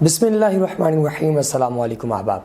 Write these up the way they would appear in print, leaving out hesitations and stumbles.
बिस्मिल्लाहिर्रहमानिर्रहीम। अस्सलाम वालेकुम अहबाब,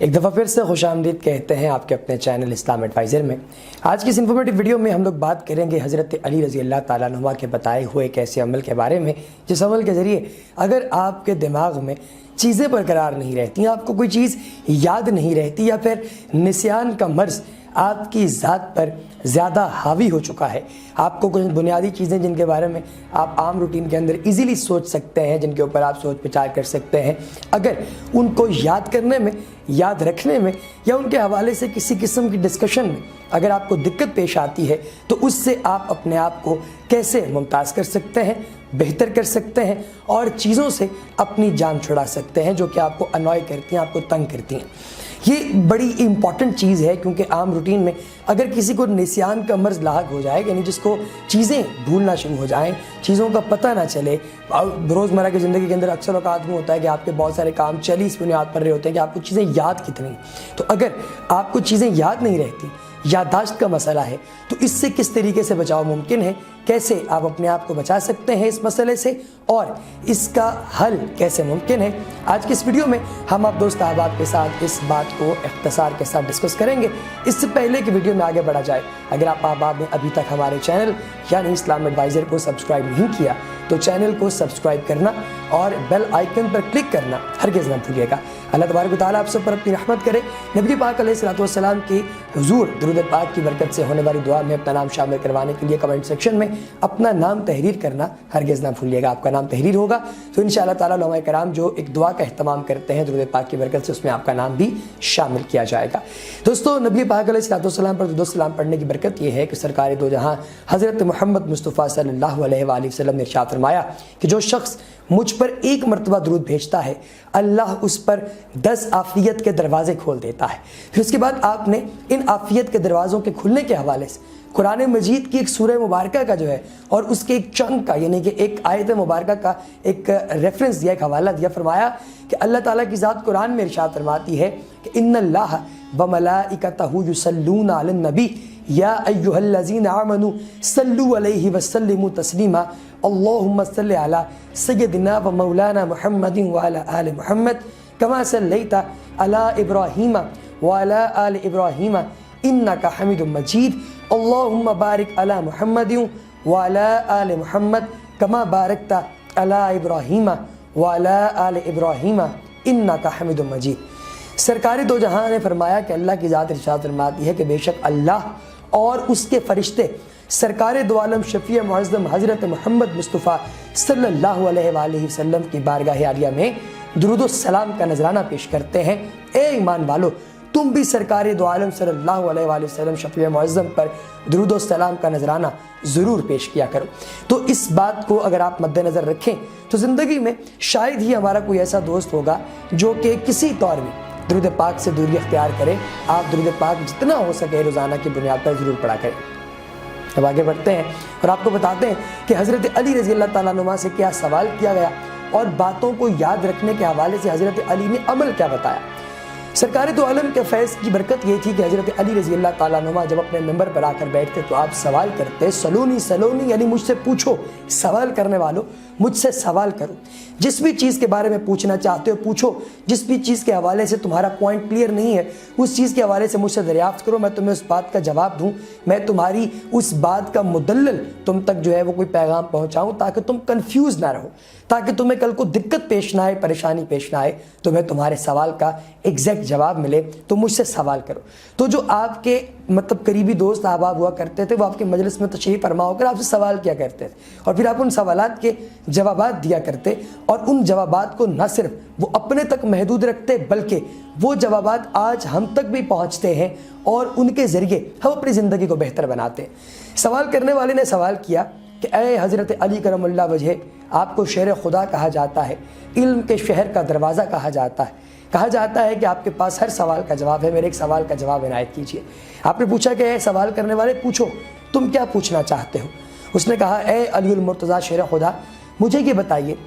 एक दफ़ा फिर से खुश आमदीद कहते हैं आपके अपने चैनल इस्लाम एडवाइज़र में। आज की इस इन्फॉर्मेटिव वीडियो में हम लोग बात करेंगे हज़रत अली रज़ी अल्लाह ताला अन्हु के बताए हुए एक ऐसे अमल के बारे में जिस अमल के ज़रिए अगर आपके दिमाग में चीज़ें बरकरार नहीं रहती, आपको कोई चीज़ याद नहीं रहती या फिर निस्यान का मर्ज़ आपकी ज़ात पर ज़्यादा हावी हो चुका है, आपको कुछ बुनियादी चीज़ें जिनके बारे में आप आम रूटीन के अंदर इजीली सोच सकते हैं, जिनके ऊपर आप सोच विचार कर सकते हैं, अगर उनको याद करने में, याद रखने में या उनके हवाले से किसी किस्म की डिस्कशन में अगर आपको दिक्कत पेश आती है तो उससे आप अपने आप को कैसे मुमताज़ कर सकते हैं, बेहतर कर सकते हैं और चीज़ों से अपनी जान छुड़ा सकते हैं जो कि आपको अनॉय करती हैं, आपको तंग करती हैं। ये बड़ी इंपॉर्टेंट चीज़ है क्योंकि आम रूटीन में अगर किसी को निस्यान का मर्ज़ लाहक हो जाए, यानी जिसको चीज़ें भूलना शुरू हो जाएं, चीज़ों का पता ना चले, रोज़मर्रा की ज़िंदगी के अंदर अक्सर औक़ात में होता है कि आपके बहुत सारे काम चल इस बुनियाद पर रहे होते हैं कि आपको चीज़ें याद कितनी। तो अगर आपको चीज़ें याद नहीं रहती, याददाश्त का मसला है, तो इससे किस तरीके से बचाव मुमकिन है, कैसे आप अपने आप को बचा सकते हैं इस मसले से और इसका हल कैसे मुमकिन है, आज की इस वीडियो में हम आप दोस्त अहबाब के साथ इस बात को इख्तिसार के साथ डिस्कस करेंगे। इससे पहले कि वीडियो में आगे बढ़ा जाए, अगर आप अहबाब ने अभी तक हमारे चैनल यानी इस्लाम एडवाइज़र को सब्सक्राइब नहीं किया तो चैनल को सब्सक्राइब करना और बेल आइकन पर क्लिक करना हरगिज़ न भूलिएगा। अल्लाह तबारक व तआला आप सब पर अपनी रहमत करे। नबी पाक अलैहिस्सलातु वस्सलाम की हुजूर दुरूद पाक की बरकत से होने वाली दुआ में अपना नाम शामिल करवाने के लिए कमेंट सेक्शन में अपना नाम तहरीर करना हरगिज़ ना भूलिएगा। आपका नाम तहरीर होगा तो इंशाअल्लाह ताला उलमाए कराम जो एक दुआ का अहतमाम करते हैं दुरूद पाक की बरकत से, उसमें आपका नाम भी शामिल किया जाएगा। दोस्तों, नबी पाक अलैहिस्सलातु वस्सलाम पर दुरूद सलाम पढ़ने की बरकत यह है कि सरकार दो जहां हज़रत मोहम्मद मुस्तफ़ा सल्लल्लाहु अलैहि वसल्लम ने इरशाद फरमाया कि जो शख्स मुझ पर एक मरतबा दुरूद भेजता है अल्लाह उस पर 10 आफियत के दरवाजे खोल देता है। फिर उसके बाद आपने इन आफियत के दरवाज़ों के खुलने के हवाले से कुरान मजीद की एक सूरह मुबारक का जो है और उसके एक चंक का यानी कि एक आयत मुबारक का एक रेफरेंस दिया, एक हवाला दिया, फरमाया कि अल्लाह ताला की ज़ात कुरान में इरशाद फरमाती है कि इन्नल्लाह व मलाइकतहु युसल्लूना अलन नबी या अय्युहल्लज़ीना आमनू सल्लु अलैहि वसल्लिमु तस्लीमा अल्लाहुम्मा सल्लि अला सय्यदिना व मौलाना मुहम्मदिन व अला आलि मुहम्मद कमा सल्लैता अला इब्राहीम व अला आलि इब्राहीम इन्नका हमीदुम मजीद अल्लाहुम्मा बारिक अला मुहम्मदिन व अला आलि मुहम्मद कमा बारकता अला इब्राहीम व अला आलि इब्राहीम इन्नका हमीदुम मजीद। सरकारी दो जहां ने फरमाया कि अल्लाह की ज़ात इरशाद फरमाती है कि बेशक अल्लाह और उसके फरिश्ते सरकार दो आलम शफ़ी मुअज़्ज़म हज़रत मोहम्मद मुस्तफ़ा सल्लल्लाहु अलैहि वसल्लम की बारगाह आलिया में दुरूद सलाम का नजराना पेश करते हैं। ए ईमान वालो, तुम भी सरकार दो आलम सल्लल्लाहु अलैहि वसल्लम शफ़ी मुअज़्ज़म पर दुरूद सलाम का नजराना ज़रूर पेश किया करो। तो इस बात को अगर आप मद्देनज़र रखें तो ज़िंदगी में शायद ही हमारा कोई ऐसा दोस्त होगा जो कि किसी तौर में दुरूद पाक से दूरी अख्तियार करे। आप दुरूद पाक जितना हो सके रोज़ाना की बुनियाद पर ज़रूर पढ़ा करें। अब आगे बढ़ते हैं और आपको बताते हैं कि हज़रत अली रज़ी अल्लाह ताला अन्हु से क्या सवाल किया गया और बातों को याद रखने के हवाले से हज़रत अली ने अमल क्या बताया। सरकार दो आलम के फैज़ की बरकत ये थी कि हज़रत अली रज़ी अल्लाह ताला अन्हु जब अपने मिंबर पर आकर बैठते तो आप सवाल करते, सलोनी सलोनी, यानी मुझसे पूछो, सवाल करने वालों मुझसे सवाल करो, जिस भी चीज़ के बारे में पूछना चाहते हो पूछो, जिस भी चीज़ के हवाले से तुम्हारा पॉइंट क्लियर नहीं है उस चीज़ के हवाले से मुझसे दरियाफ्त करो, मैं तुम्हें उस बात का जवाब दूँ, मैं तुम्हारी उस बात का मुदल्लल तुम तक जो है वो कोई पैगाम पहुँचाऊँ ताकि तुम कन्फ्यूज़ ना रहो, ताकि तुम्हें कल को दिक्कत पेश ना आए, परेशानी पेश ना आए, तुम्हें तुम्हारे सवाल का एग्जैक्ट जवाब मिले तो मुझसे सवाल करो। तो जो आपके मतलब करीबी दोस्त अहबाब हुआ करते थे वो आपके मजलिस में तशरीफ़ फरमा होकर आपसे सवाल किया करते थे और फिर आप उन सवालात के जवाबात दिया करते और उन जवाबात को न सिर्फ वो अपने तक महदूद रखते बल्कि वो जवाबात आज हम तक भी पहुँचते हैं और उनके ज़रिए हम अपनी ज़िंदगी को बेहतर बनाते हैं। सवाल करने वाले ने सवाल किया कि ऐ हज़रत अली करमुल्लाह वजह, आपको शेर खुदा कहा जाता है, इल्म के शहर का दरवाज़ा कहा जाता है, कहा जाता है कि आपके पास हर सवाल का जवाब है, मेरे एक सवाल का जवाब इनायत कीजिए। आपने पूछा कि सवाल करने वाले पूछो, तुम क्या पूछना चाहते हो। उसने कहा, ए अलीउल मुर्तज़ा शेर खुदा, मुझे ये बताइए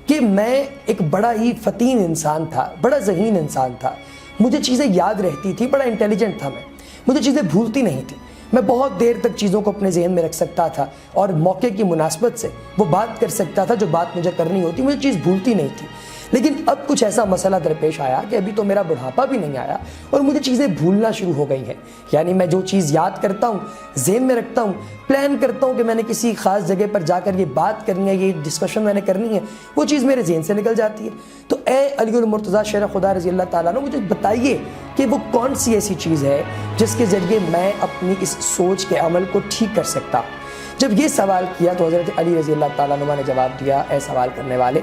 कि मैं एक बड़ा ही फ़तीन इंसान था, बड़ा ज़हीन इंसान था, मुझे चीज़ें याद रहती थी, बड़ा इंटेलिजेंट था मैं, मुझे चीज़ें भूलती नहीं थी, میں بہت دیر تک چیزوں کو اپنے ذہن میں رکھ سکتا تھا اور موقع کی مناسبت سے وہ بات کر سکتا تھا جو بات مجھے کرنی ہوتی، مجھے چیز بھولتی نہیں تھی۔ لیکن اب کچھ ایسا مسئلہ درپیش آیا کہ ابھی تو میرا بڑھاپا بھی نہیں آیا اور مجھے چیزیں بھولنا شروع ہو گئی ہیں۔ یعنی میں جو چیز یاد کرتا ہوں، ذہن میں رکھتا ہوں، پلان کرتا ہوں کہ میں نے کسی خاص جگہ پر جا کر یہ بات کرنی ہے، یہ ڈسکشن میں نے کرنی ہے، وہ چیز میرے ذہن سے نکل جاتی ہے۔ تو اے علی المرتضیٰ شیر خدا رضی اللہ تعالیٰ عنہ، مجھے بتائیے کہ وہ کون سی ایسی چیز ہے جس کے ذریعے میں اپنی اس سوچ کے عمل کو ٹھیک کر سکتا۔ جب یہ سوال کیا تو حضرت علی رضی اللہ تعالیٰ عنہ نے جواب دیا، اے سوال کرنے والے،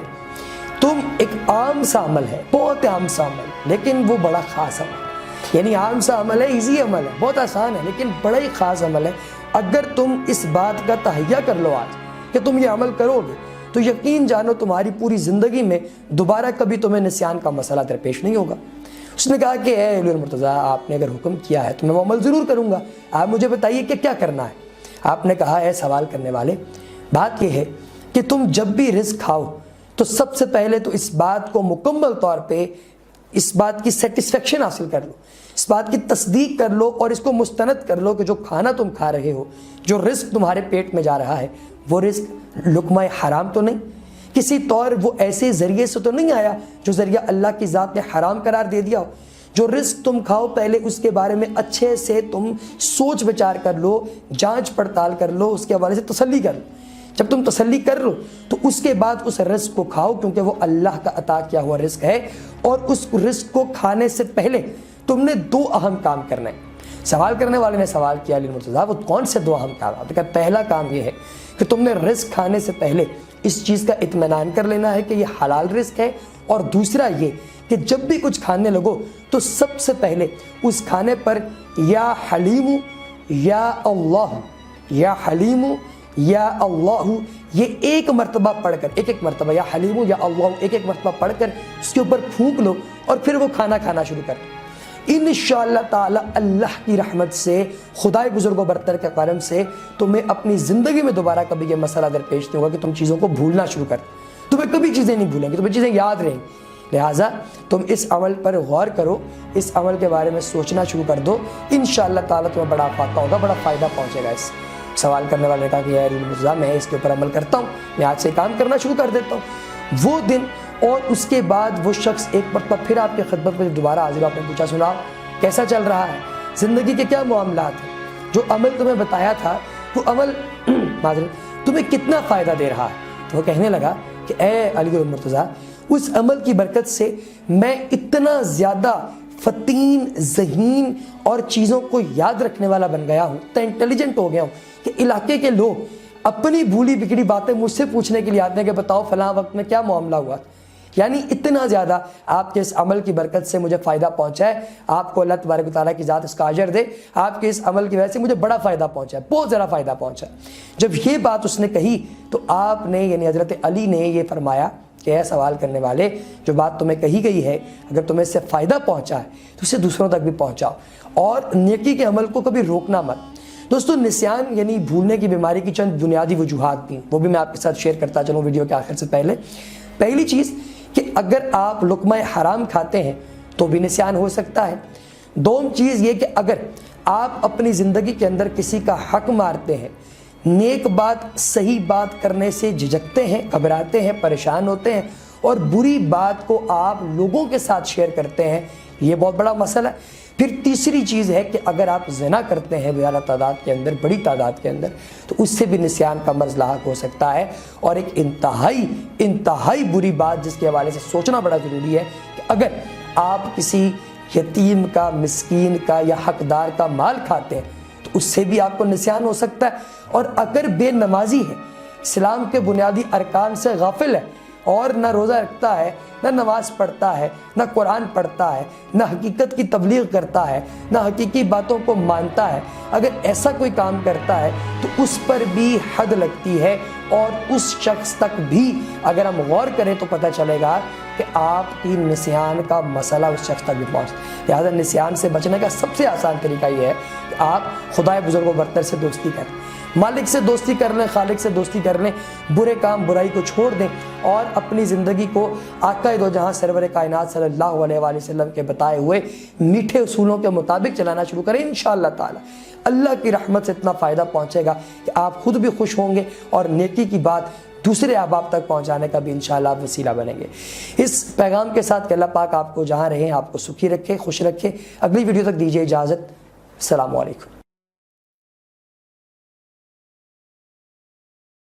تم ایک عام سا عمل ہے، بہت عام سا عمل، لیکن وہ بڑا خاص عمل ہے۔ یعنی عام سا عمل ہے، ایزی عمل ہے، بہت آسان ہے، لیکن بڑا ہی خاص عمل ہے۔ اگر تم اس بات کا تہیہ کر لو آج کہ تم یہ عمل کرو گے تو یقین جانو تمہاری پوری زندگی میں دوبارہ کبھی تمہیں نسیان کا مسئلہ درپیش نہیں ہوگا۔ اس نے کہا کہ اے علی المرتضیٰ، آپ نے اگر حکم کیا ہے تو میں وہ عمل ضرور کروں گا، آپ مجھے بتائیے کہ کیا کرنا ہے۔ آپ نے کہا، اے سوال کرنے والے، بات یہ ہے کہ تم جب بھی رزق کھاؤ تو سب سے پہلے تو اس بات کو مکمل طور پہ، اس بات کی سیٹسفیکشن حاصل کر لو، اس بات کی تصدیق کر لو اور اس کو مستند کر لو کہ جو کھانا تم کھا رہے ہو، جو رزق تمہارے پیٹ میں جا رہا ہے، وہ رزق لقمہ حرام تو نہیں، کسی طور وہ ایسے ذریعے سے تو نہیں آیا جو ذریعہ اللہ کی ذات نے حرام قرار دے دیا ہو۔ جو رزق تم کھاؤ پہلے اس کے بارے میں اچھے سے تم سوچ بچار کر لو، جانچ پڑتال کر لو، اس کے حوالے سے تسلی کر لو۔ جب تم تسلی کر لو تو اس کے بعد اس رزق کو کھاؤ، کیونکہ وہ اللہ کا عطا کیا ہوا رزق ہے، اور اس رزق کو کھانے سے پہلے تم نے دو اہم کام کرنا ہے۔ سوال کرنے والے نے سوال کیا، علی المرتضیٰ وہ کون سے دو اہم کام؟ آپ نے کہا پہلا کام یہ ہے کہ تم نے رزق کھانے سے پہلے اس چیز کا اطمینان کر لینا ہے کہ یہ حلال رزق ہے، اور دوسرا یہ کہ جب بھی کچھ کھانے لگو تو سب سے پہلے اس کھانے پر یا حلیم یا اللہ، یا حلیم یا اللہ، یہ ایک مرتبہ پڑھ کر، ایک مرتبہ یا حلیم یا اللہ ایک مرتبہ پڑھ کر اس کے اوپر پھونک لو اور پھر وہ کھانا کھانا شروع کر دو۔ انشاءاللہ تعالی اللہ کی رحمت سے، خدائے بزرگ و برتر کے کرم سے تمہیں اپنی زندگی میں دوبارہ کبھی یہ مسئلہ درپیش نہیں ہوگا کہ تم چیزوں کو بھولنا شروع کر دو۔ تمہیں کبھی چیزیں نہیں بھولیں گی، تمہیں چیزیں یاد رہیں گی۔ لہٰذا تم اس عمل پر غور کرو، اس عمل کے بارے میں سوچنا شروع کر دو، انشاءاللہ تعالی تمہیں بڑا فائدہ ہوگا، بڑا فائدہ پہنچے گا اس۔ سوال کرنے والے نے کہا کہ یا علی المرتضیٰ، میں اس کے اوپر عمل کرتا ہوں، میں آج سے کام کرنا شروع کر دیتا ہوں۔ وہ دن اور اس کے بعد وہ شخص ایک مرتبہ پھر آپ کی خدمت میں دوبارہ حاضر ہوا، آپ نے پوچھا، سناؤ کیسا چل رہا ہے، زندگی کے کیا معاملات ہیں، جو عمل تمہیں بتایا تھا وہ عمل تمہیں کتنا فائدہ دے رہا ہے؟ تو وہ کہنے لگا کہ اے علی المرتضیٰ، اس عمل کی برکت سے میں اتنا زیادہ فتین، ذہین اور چیزوں کو یاد رکھنے والا بن گیا ہوں، اتنا انٹیلیجنٹ ہو گیا ہوں کہ علاقے کے لوگ اپنی بھولی بگڑی باتیں مجھ سے پوچھنے کے لیے آتے ہیں کہ بتاؤ فلاں وقت میں کیا معاملہ ہوا۔ یعنی اتنا زیادہ آپ کے اس عمل کی برکت سے مجھے فائدہ پہنچا ہے، آپ کو اللہ تبارک و تعالیٰ کی ذات اس کا اجر دے، آپ کے اس عمل کی وجہ سے مجھے بڑا فائدہ پہنچا ہے، بہت زیادہ فائدہ پہنچا۔ جب یہ بات اس نے کہی تو آپ نے، یعنی حضرت علی نے یہ فرمایا کہ اے سوال کرنے والے، جو بات تمہیں کہی گئی ہے اگر تمہیں اس سے فائدہ پہنچا ہے تو اسے دوسروں تک بھی پہنچاؤ، اور نیکی کے عمل کو کبھی روکنا مت۔ دوستو، نسیان یعنی بھولنے کی بیماری کی چند بنیادی وجوہات بھی، وہ بھی میں آپ کے ساتھ شیئر کرتا چلوں ویڈیو کے آخر سے پہلے۔ پہلی چیز کہ اگر آپ لقمہ حرام کھاتے ہیں تو بھی نسیان ہو سکتا ہے۔ دوم چیز یہ کہ اگر آپ اپنی زندگی کے اندر کسی کا حق مارتے ہیں، نیک بات، صحیح بات کرنے سے جھجکتے ہیں، گھبراتے ہیں، پریشان ہوتے ہیں، اور بری بات کو آپ لوگوں کے ساتھ شیئر کرتے ہیں، یہ بہت بڑا مسئلہ ہے۔ پھر تیسری چیز ہے کہ اگر آپ زنا کرتے ہیں زیادہ تعداد کے اندر، بڑی تعداد کے اندر، تو اس سے بھی نسیان کا مرض لاحق ہو سکتا ہے۔ اور ایک انتہائی بری بات جس کے حوالے سے سوچنا بڑا ضروری ہے کہ اگر آپ کسی یتیم کا، مسکین کا یا حقدار کا مال کھاتے ہیں تو اس سے بھی آپ کو نسیان ہو سکتا ہے۔ اور اگر بے نمازی ہے، اسلام کے بنیادی ارکان سے غافل ہے، اور نہ روزہ رکھتا ہے، نہ نماز پڑھتا ہے، نہ قرآن پڑھتا ہے، نہ حقیقت کی تبلیغ کرتا ہے، نہ حقیقی باتوں کو مانتا ہے، اگر ایسا کوئی کام کرتا ہے تو اس پر بھی حد لگتی ہے، اور اس شخص تک بھی اگر ہم غور کریں تو پتہ چلے گا کہ آپ کی نسیان کا مسئلہ اس شخص تک بھی پہنچتا ہے۔ لہٰذا نسیان سے بچنے کا سب سے آسان طریقہ یہ ہے کہ آپ خدائے بزرگ و برتر سے دوستی کریں۔ मालिक से दोस्ती कर लें, खालिक से दोस्ती कर लें, बुरे काम बुराई को छोड़ दें और अपनी ज़िंदगी को आक़ाए दो जहां सरवर कायनात सल्लल्लाहु अलैहि वसल्लम के बताए हुए मीठे उसूलों के मुताबिक चलाना शुरू करें। इंशाअल्लाह ताला अल्लाह की रहमत से इतना फ़ायदा पहुँचेगा कि आप खुद भी खुश होंगे और नेकी की बात दूसरे अहबाब तक पहुंचाने का भी इंशाअल्लाह वसीला बनेंगे। इस पैगाम के साथ कि अल्लाह पाक आपको जहां रहें आपको सुखी रखे, खुश रखे। अगली वीडियो तक दीजिए इजाज़त। अस्सलामु अलैकुम।